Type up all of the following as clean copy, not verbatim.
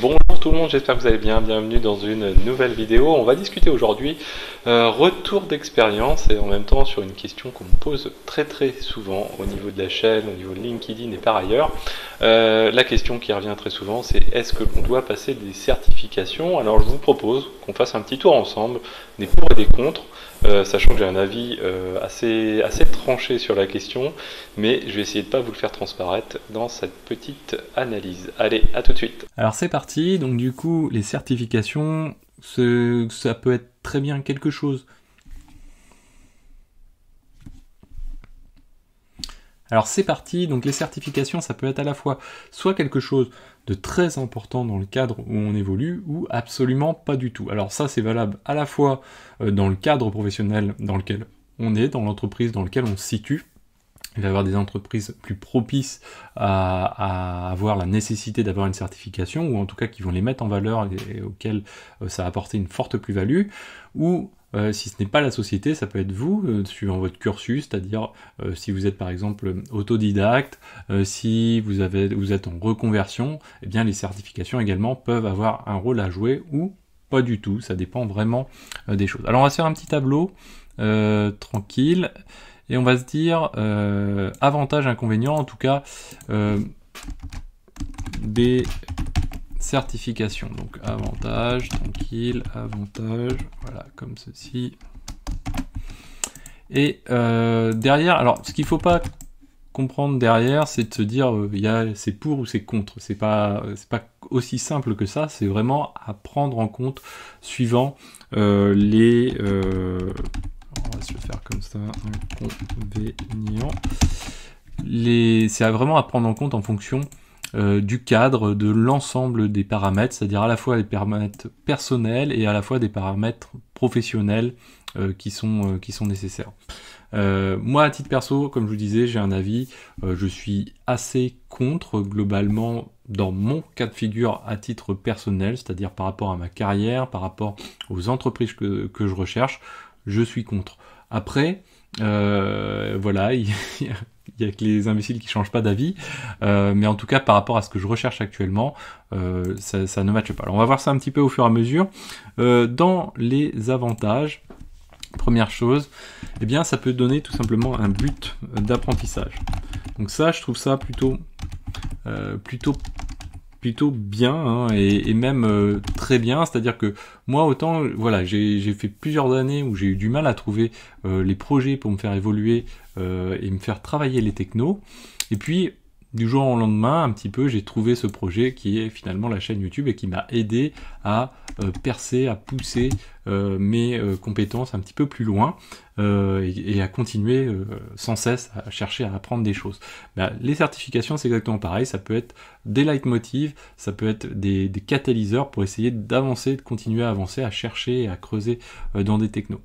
Bonjour tout le monde, j'espère que vous allez bien, bienvenue dans une nouvelle vidéo. On va discuter aujourd'hui retour d'expérience et en même temps sur une question qu'on me pose très souvent au niveau de la chaîne, au niveau de LinkedIn et par ailleurs. La question qui revient très souvent, c'est est-ce que l'on doit passer des certifications? Alors je vous propose qu'on fasse un petit tour ensemble, des pour et des contre, sachant que j'ai un avis assez tranché sur la question, mais je vais essayer de ne pas vous le faire transparaître dans cette petite analyse. Allez, à tout de suite. Alors c'est parti, donc du coup les certifications, ça peut être très bien quelque chose. Alors c'est parti, donc les certifications ça peut être à la fois soit quelque chose de très important dans le cadre où on évolue ou absolument pas du tout. Alors ça c'est valable à la fois dans le cadre professionnel dans lequel on est, dans l'entreprise dans laquelle on se situe. Il va y avoir des entreprises plus propices à avoir la nécessité d'avoir une certification, ou en tout cas qui vont les mettre en valeur et auxquelles ça va apporter une forte plus-value, ou si ce n'est pas la société, ça peut être vous, suivant votre cursus, c'est-à-dire si vous êtes par exemple autodidacte, si vous êtes en reconversion, eh bien les certifications également peuvent avoir un rôle à jouer, ou pas du tout, ça dépend vraiment des choses. Alors on va se faire un petit tableau tranquille. Et on va se dire avantages, inconvénients, en tout cas des certifications. Donc avantages, tranquille, avantages, voilà, comme ceci. Et derrière, alors ce qu'il ne faut pas comprendre derrière, c'est de se dire c'est pour ou c'est contre. C'est pas aussi simple que ça, c'est vraiment à prendre en compte suivant les... on va se le faire comme ça, inconvénient. C'est vraiment à prendre en compte en fonction du cadre, de l'ensemble des paramètres, c'est-à-dire à la fois les paramètres personnels et à la fois des paramètres professionnels qui sont nécessaires. Moi, à titre perso, comme je vous disais, j'ai un avis, je suis assez contre, globalement, dans mon cas de figure à titre personnel, c'est-à-dire par rapport à ma carrière, par rapport aux entreprises que je recherche, je suis contre. Après, voilà, il y a que les imbéciles qui changent pas d'avis, mais en tout cas par rapport à ce que je recherche actuellement, ça ne matche pas. Alors on va voir ça un petit peu au fur et à mesure. Dans les avantages, première chose, eh bien ça peut donner tout simplement un but d'apprentissage. Donc ça, je trouve ça plutôt bien, hein, et même très bien, c'est-à-dire que moi autant, voilà, j'ai fait plusieurs années où j'ai eu du mal à trouver les projets pour me faire évoluer et me faire travailler les technos, et puis du jour au lendemain, un petit peu, j'ai trouvé ce projet qui est finalement la chaîne YouTube et qui m'a aidé à percer, à pousser mes compétences un petit peu plus loin et à continuer sans cesse à chercher à apprendre des choses. Les certifications, c'est exactement pareil, ça peut être des leitmotivs, ça peut être des catalyseurs pour essayer d'avancer, de continuer à avancer, à chercher, à creuser dans des technos.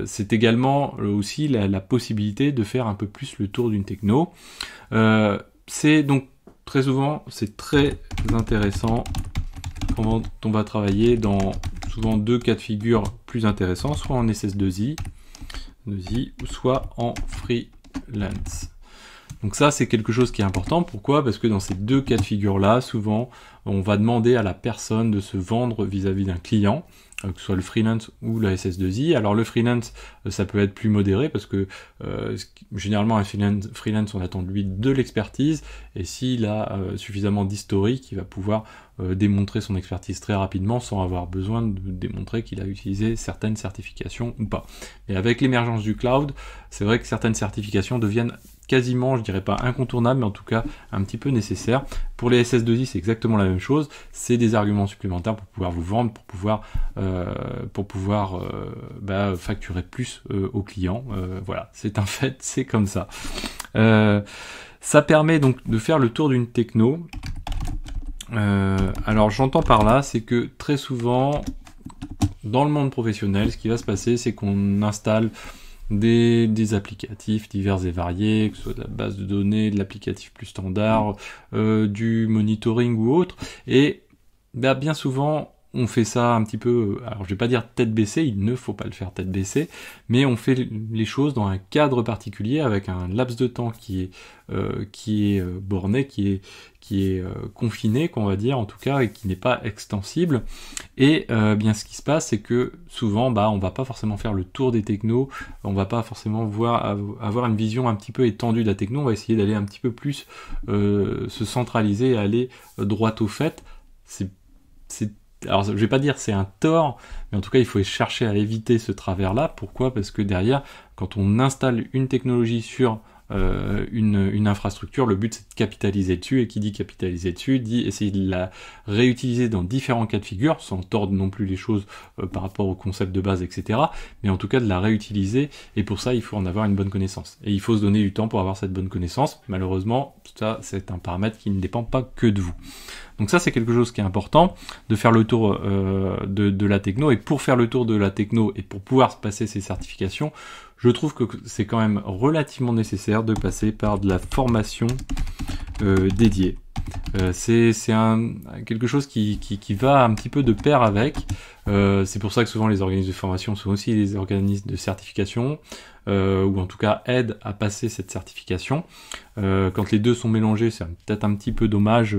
C'est également aussi la possibilité de faire un peu plus le tour d'une techno. C'est donc très souvent, c'est très intéressant quand on va travailler dans souvent deux cas de figure plus intéressants, soit en SS2I, ou soit en freelance. Donc ça, c'est quelque chose qui est important. Pourquoi? Parce que dans ces deux cas de figure-là, souvent, on va demander à la personne de se vendre vis-à-vis d'un client, que ce soit le freelance ou la SS2I. Alors le freelance, ça peut être plus modéré parce que généralement un freelance, on attend de lui de l'expertise, et s'il a suffisamment d'historique, il va pouvoir démontrer son expertise très rapidement sans avoir besoin de démontrer qu'il a utilisé certaines certifications ou pas. Et avec l'émergence du cloud, c'est vrai que certaines certifications deviennent quasiment, je dirais pas incontournable, mais en tout cas un petit peu nécessaire. Pour les SS2I, c'est exactement la même chose. C'est des arguments supplémentaires pour pouvoir vous vendre, pour pouvoir facturer plus aux clients. Voilà, c'est un fait, c'est comme ça. Ça permet donc de faire le tour d'une techno. Alors j'entends par là, c'est que très souvent, dans le monde professionnel, ce qui va se passer, c'est qu'on installe des applicatifs divers et variés, que ce soit de la base de données, de l'applicatif plus standard, du monitoring ou autre, et bien souvent on fait ça un petit peu, alors je vais pas dire tête baissée, il ne faut pas le faire tête baissée, mais on fait les choses dans un cadre particulier avec un laps de temps qui est borné, qui est confiné, qu'on va dire en tout cas, et qui n'est pas extensible. Et bien ce qui se passe, c'est que souvent, on va pas forcément faire le tour des technos, on va pas forcément avoir une vision un petit peu étendue de la techno, on va essayer d'aller un petit peu plus se centraliser et aller droit au fait. Alors je vais pas dire c'est un tort, mais en tout cas il faut chercher à éviter ce travers-là. Pourquoi ? Parce que derrière, quand on installe une technologie sur une infrastructure, le but c'est de capitaliser dessus, et qui dit capitaliser dessus dit essayer de la réutiliser dans différents cas de figure, sans tordre non plus les choses par rapport au concept de base, etc. Mais en tout cas de la réutiliser, et pour ça il faut en avoir une bonne connaissance. Et il faut se donner du temps pour avoir cette bonne connaissance. Malheureusement, ça c'est un paramètre qui ne dépend pas que de vous. Donc ça c'est quelque chose qui est important, de faire le tour de la techno, et pour faire le tour de la techno et pour pouvoir se passer ces certifications, je trouve que c'est quand même relativement nécessaire de passer par de la formation dédiée. C'est quelque chose qui va un petit peu de pair avec. C'est pour ça que souvent les organismes de formation sont aussi des organismes de certification, ou en tout cas aident à passer cette certification. Quand les deux sont mélangés, c'est peut-être un petit peu dommage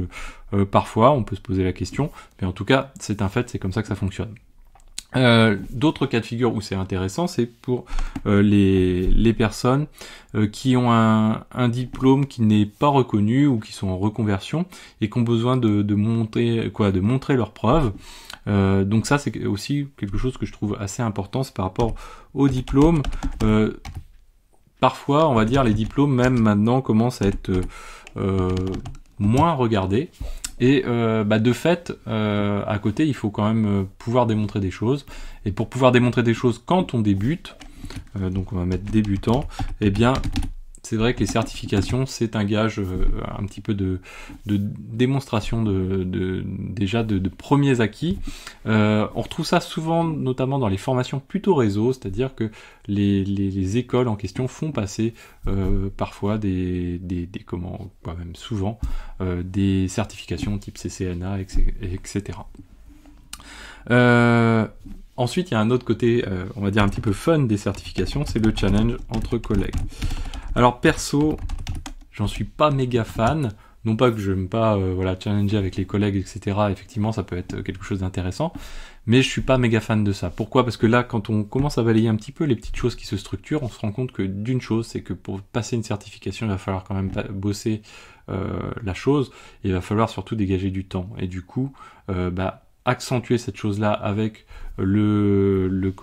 parfois, on peut se poser la question, mais en tout cas c'est un fait, c'est comme ça que ça fonctionne. D'autres cas de figure où c'est intéressant, c'est pour les personnes qui ont un diplôme qui n'est pas reconnu ou qui sont en reconversion et qui ont besoin de montrer leurs preuves. Donc ça c'est aussi quelque chose que je trouve assez important, c'est par rapport au diplôme. Parfois, on va dire, les diplômes même maintenant commencent à être moins regardés. Et de fait, à côté, il faut quand même pouvoir démontrer des choses. Et pour pouvoir démontrer des choses quand on débute, donc on va mettre débutant, eh bien, c'est vrai que les certifications, c'est un gage un petit peu de démonstration déjà de premiers acquis. On retrouve ça souvent, notamment dans les formations plutôt réseau, c'est-à-dire que les écoles en question font passer parfois même souvent des certifications type CCNA, etc. Ensuite, il y a un autre côté, on va dire un petit peu fun des certifications, c'est le challenge entre collègues. Alors perso, j'en suis pas méga fan, non pas que je n'aime pas challenger avec les collègues, etc. Effectivement, ça peut être quelque chose d'intéressant, mais je suis pas méga fan de ça. Pourquoi ? Parce que là, quand on commence à balayer un petit peu les petites choses qui se structurent, on se rend compte que d'une chose, c'est que pour passer une certification, il va falloir quand même bosser la chose, et il va falloir surtout dégager du temps. Et du coup, accentuer cette chose-là avec le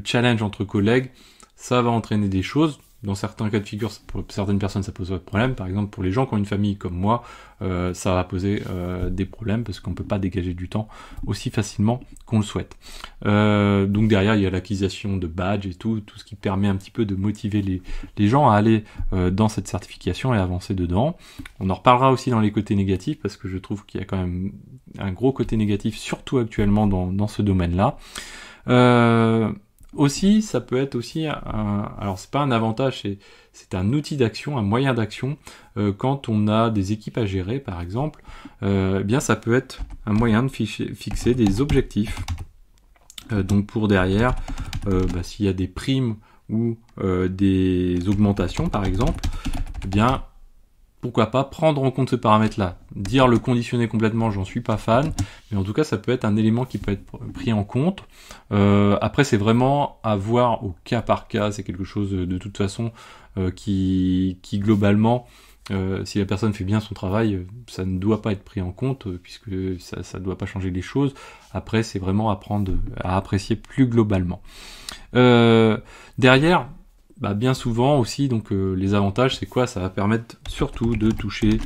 challenge entre collègues, ça va entraîner des choses. Dans certains cas de figure, pour certaines personnes, ça pose pas de problème. Par exemple, pour les gens qui ont une famille comme moi, ça va poser des problèmes parce qu'on peut pas dégager du temps aussi facilement qu'on le souhaite. Donc derrière, il y a l'acquisition de badges et tout ce qui permet un petit peu de motiver les gens à aller dans cette certification et avancer dedans. On en reparlera aussi dans les côtés négatifs parce que je trouve qu'il y a quand même un gros côté négatif, surtout actuellement dans ce domaine-là. Aussi, ça peut être aussi alors c'est pas un avantage, c'est un outil d'action, un moyen d'action. Quand on a des équipes à gérer, par exemple, bien ça peut être un moyen de fixer des objectifs. Donc pour derrière, s'il y a des primes ou des augmentations, par exemple, eh bien pourquoi pas prendre en compte ce paramètre-là. Dire le conditionner complètement, j'en suis pas fan, mais en tout cas, ça peut être un élément qui peut être pris en compte. Après, c'est vraiment à voir au cas par cas. C'est quelque chose de toute façon qui globalement, si la personne fait bien son travail, ça ne doit pas être pris en compte puisque ça ne doit pas changer les choses. Après, c'est vraiment apprendre à apprécier plus globalement. Derrière, bien souvent aussi, donc les avantages, c'est quoi ? Ça va permettre surtout de toucher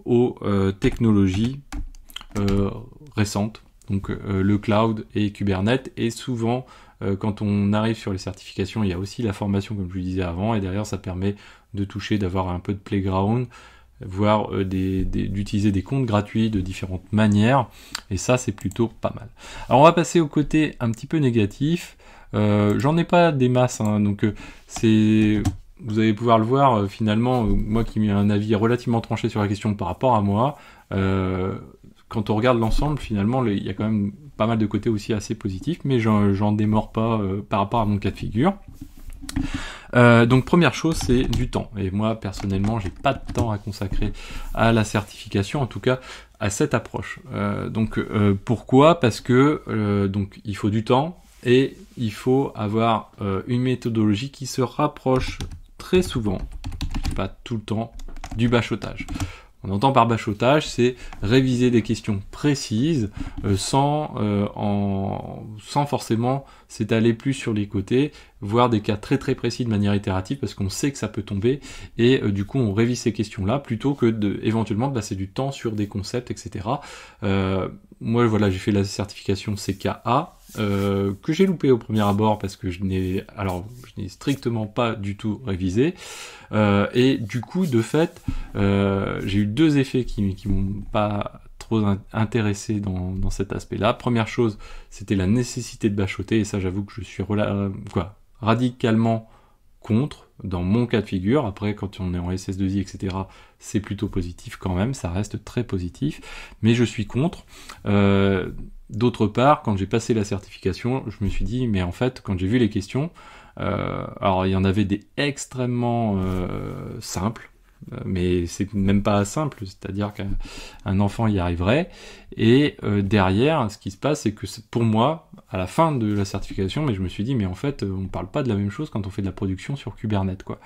aux technologies récentes, donc le cloud et Kubernetes. Et souvent, quand on arrive sur les certifications, il y a aussi la formation, comme je le disais avant, et derrière, ça permet de toucher, d'avoir un peu de playground, voire d'utiliser des comptes gratuits de différentes manières. Et ça, c'est plutôt pas mal. Alors, on va passer au côté un petit peu négatif. J'en ai pas des masses, donc vous allez pouvoir le voir quand moi qui ai un avis relativement tranché sur la question par rapport à moi, quand on regarde l'ensemble, finalement, il y a quand même pas mal de côtés aussi assez positifs, mais j'en démords pas par rapport à mon cas de figure. Donc première chose, c'est du temps. Et moi personnellement, j'ai pas de temps à consacrer à la certification, en tout cas à cette approche. Pourquoi ? Parce que donc il faut du temps et il faut avoir une méthodologie qui se rapproche très souvent, pas tout le temps, du bachotage. On entend par bachotage, c'est réviser des questions précises sans forcément s'étaler plus sur les côtés, voir des cas très très précis de manière itérative parce qu'on sait que ça peut tomber et du coup on révise ces questions-là plutôt que éventuellement de passer du temps sur des concepts, etc. Moi voilà, j'ai fait la certification CKA que j'ai loupé au premier abord parce que je n'ai strictement pas du tout révisé et du coup de fait j'ai eu deux effets qui m'ont pas trop intéressé dans cet aspect-là. Première chose, c'était la nécessité de bachoter et ça j'avoue que je suis radicalement contre dans mon cas de figure. Après quand on est en SS2I etc, c'est plutôt positif quand même, ça reste très positif, mais je suis contre. D'autre part, quand j'ai passé la certification, je me suis dit, mais en fait, quand j'ai vu les questions, alors il y en avait des extrêmement simples, mais c'est même pas simple, c'est-à-dire qu'un enfant y arriverait, et derrière, ce qui se passe, c'est que pour moi, à la fin de la certification, mais je me suis dit, mais en fait, on parle pas de la même chose quand on fait de la production sur Kubernetes, quoi.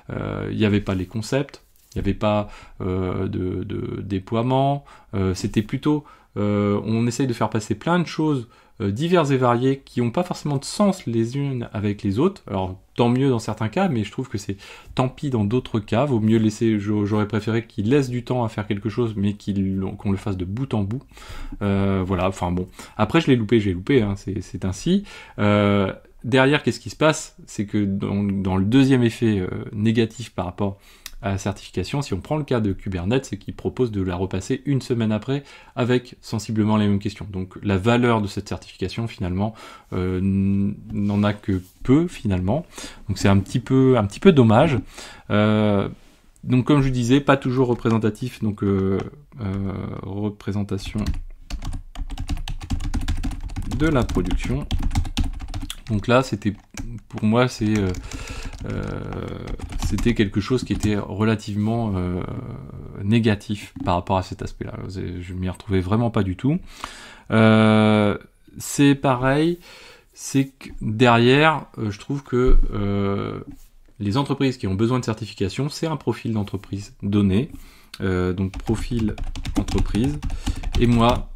Il n'y avait pas les concepts, il n'y avait pas de déploiement, c'était plutôt... on essaye de faire passer plein de choses diverses et variées qui n'ont pas forcément de sens les unes avec les autres. Alors tant mieux dans certains cas, mais je trouve que c'est tant pis dans d'autres cas. Vaut mieux laisser, j'aurais préféré qu'ils laissent du temps à faire quelque chose, mais qu'on le fasse de bout en bout. Voilà, enfin bon. Après j'ai loupé, hein, c'est ainsi. Derrière, qu'est-ce qui se passe ? C'est que dans le deuxième effet négatif par rapport à la certification, si on prend le cas de Kubernetes, c'est qu'il propose de la repasser une semaine après avec sensiblement les mêmes questions. Donc la valeur de cette certification finalement n'en a que peu finalement. Donc c'est un petit peu dommage. Donc comme je disais, pas toujours représentatif. Donc représentation de la production. Donc là, pour moi, c'était quelque chose qui était relativement négatif par rapport à cet aspect-là. Je m'y retrouvais vraiment pas du tout. C'est pareil, c'est que derrière, je trouve que les entreprises qui ont besoin de certification, c'est un profil d'entreprise donné. Donc profil entreprise. Et moi,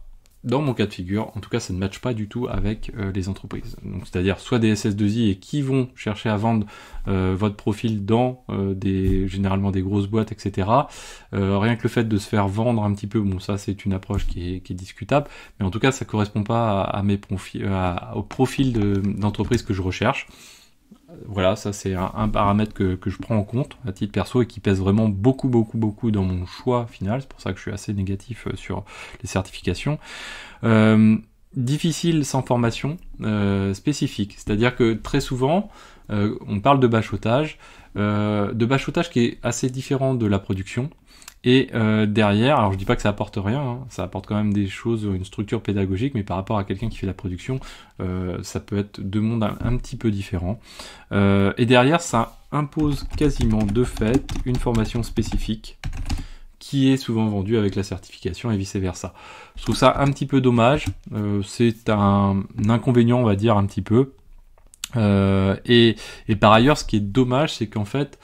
dans mon cas de figure, en tout cas, ça ne matche pas du tout avec les entreprises. Donc, c'est-à-dire soit des SS2I et qui vont chercher à vendre votre profil dans généralement des grosses boîtes, etc. Rien que le fait de se faire vendre un petit peu, bon, ça c'est une approche qui est discutable, mais en tout cas, ça correspond pas à mes profils, au profil d'entreprise que je recherche. Voilà, ça c'est un paramètre que je prends en compte à titre perso et qui pèse vraiment beaucoup dans mon choix final. C'est pour ça que je suis assez négatif sur les certifications. Difficile sans formation spécifique, c'est-à-dire que très souvent on parle de bachotage qui est assez différent de la production. Et derrière, alors je dis pas que ça apporte rien, hein, ça apporte quand même des choses, une structure pédagogique, mais par rapport à quelqu'un qui fait la production, ça peut être deux mondes un petit peu différents. Et derrière, ça impose quasiment de fait une formation spécifique qui est souvent vendue avec la certification et vice-versa. Je trouve ça un petit peu dommage, c'est un inconvénient, on va dire, un petit peu. Et par ailleurs, ce qui est dommage, c'est qu'en fait,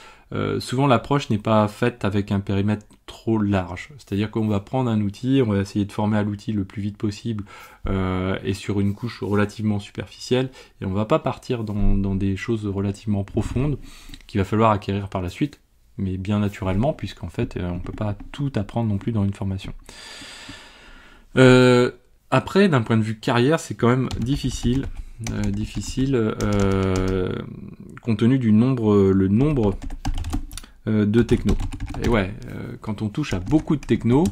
souvent l'approche n'est pas faite avec un périmètre trop large. C'est-à-dire qu'on va prendre un outil, on va essayer de former à l'outil le plus vite possible et sur une couche relativement superficielle, et on va pas partir dans des choses relativement profondes qu'il va falloir acquérir par la suite, mais bien naturellement, puisqu'en fait, on peut pas tout apprendre non plus dans une formation. Après, d'un point de vue carrière, c'est quand même difficile compte tenu du nombre de techno. Et ouais, quand on touche à beaucoup de techno,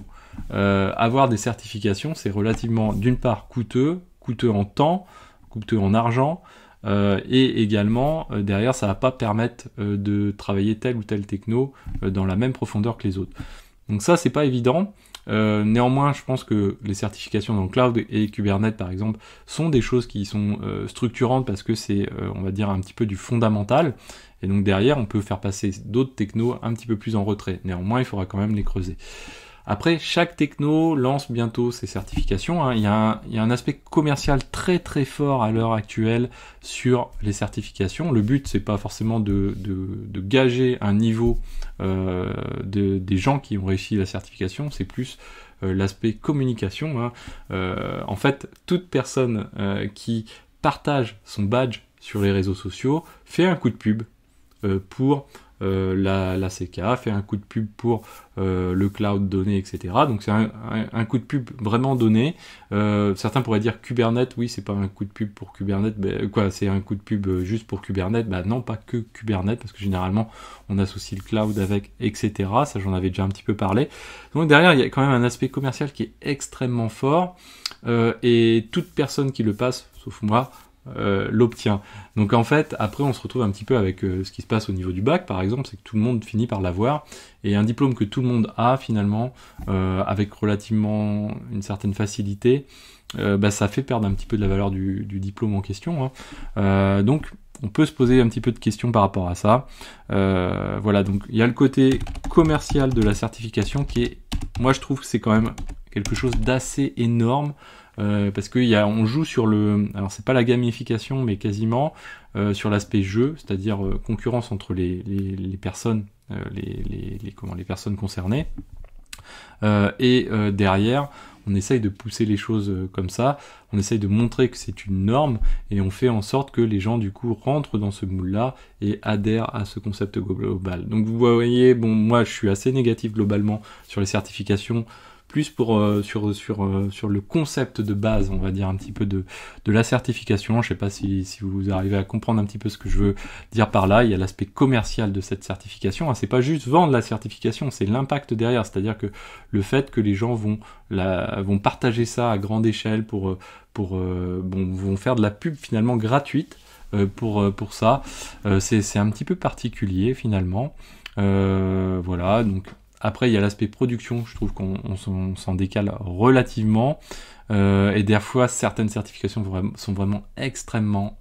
avoir des certifications, c'est relativement, d'une part, coûteux en temps, coûteux en argent, et également, derrière, ça va pas permettre de travailler telle ou telle techno dans la même profondeur que les autres. Donc ça, c'est pas évident. Néanmoins, je pense que les certifications dans le cloud et Kubernetes, par exemple, sont des choses qui sont structurantes parce que c'est, on va dire, un petit peu du fondamental. Et donc derrière, on peut faire passer d'autres technos un petit peu plus en retrait. Néanmoins, il faudra quand même les creuser. Après, chaque techno lance bientôt ses certifications. Hein. Il y a un aspect commercial très très fort à l'heure actuelle sur les certifications. Le but, c'est pas forcément de gager un niveau des gens qui ont réussi la certification, c'est plus l'aspect communication. Hein. En fait, toute personne qui partage son badge sur les réseaux sociaux fait un coup de pub pour la CK, fait un coup de pub pour le cloud donné, etc. Donc c'est un coup de pub vraiment donné. Certains pourraient dire Kubernetes, oui, c'est pas un coup de pub pour Kubernetes, c'est un coup de pub juste pour Kubernetes. Bah non, pas que Kubernetes, parce que généralement on associe le cloud avec, etc. Ça, j'en avais déjà un petit peu parlé. Donc derrière, il y a quand même un aspect commercial qui est extrêmement fort, et toute personne qui le passe, sauf moi, l'obtient. Donc en fait, après on se retrouve un petit peu avec ce qui se passe au niveau du bac, par exemple, c'est que tout le monde finit par l'avoir, et un diplôme que tout le monde a finalement, avec relativement une certaine facilité, ça fait perdre un petit peu de la valeur du diplôme en question. Hein. Donc on peut se poser un petit peu de questions par rapport à ça. Voilà, donc il y a le côté commercial de la certification qui est, moi je trouve que c'est quand même quelque chose d'assez énorme. Parce on joue sur alors c'est pas la gamification, mais quasiment sur l'aspect jeu, c'est-à-dire concurrence entre les personnes, les personnes concernées. Et derrière, on essaye de pousser les choses comme ça, on essaye de montrer que c'est une norme, et on fait en sorte que les gens du coup rentrent dans ce moule-là et adhèrent à ce concept global. Donc vous voyez, bon, moi je suis assez négatif globalement sur les certifications, plus sur le concept de base, on va dire un petit peu de la certification. Je sais pas si vous arrivez à comprendre un petit peu ce que je veux dire par là. Il y a l'aspect commercial de cette certification. Hein, c'est pas juste vendre la certification, c'est l'impact derrière. C'est-à-dire que le fait que les gens vont partager ça à grande échelle vont faire de la pub finalement gratuite pour ça. C'est un petit peu particulier finalement. Voilà, donc après, il y a l'aspect production, je trouve qu'on s'en décale relativement. Et des fois, certaines certifications sont vraiment extrêmement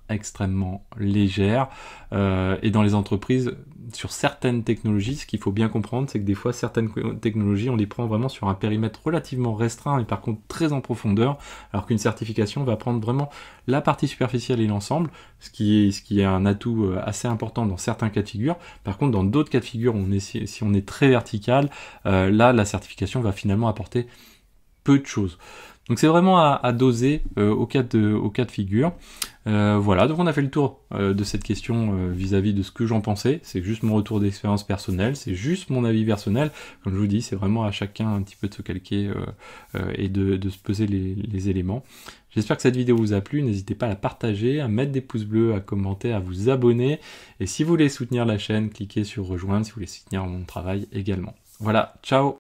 légères. Et dans les entreprises, sur certaines technologies, ce qu'il faut bien comprendre, c'est que des fois, certaines technologies, on les prend vraiment sur un périmètre relativement restreint, et par contre très en profondeur, alors qu'une certification va prendre vraiment la partie superficielle et l'ensemble, ce qui est un atout assez important dans certains cas de figure. Par contre, dans d'autres cas de figure, si on est très vertical, là, la certification va finalement apporter peu de choses. Donc c'est vraiment à doser au cas de figure. Voilà, donc on a fait le tour de cette question vis-à-vis de ce que j'en pensais. C'est juste mon retour d'expérience personnelle, c'est juste mon avis personnel. Comme je vous dis, c'est vraiment à chacun un petit peu de se calquer et de se peser les éléments. J'espère que cette vidéo vous a plu, n'hésitez pas à la partager, à mettre des pouces bleus, à commenter, à vous abonner. Et si vous voulez soutenir la chaîne, cliquez sur rejoindre si vous voulez soutenir mon travail également. Voilà, ciao!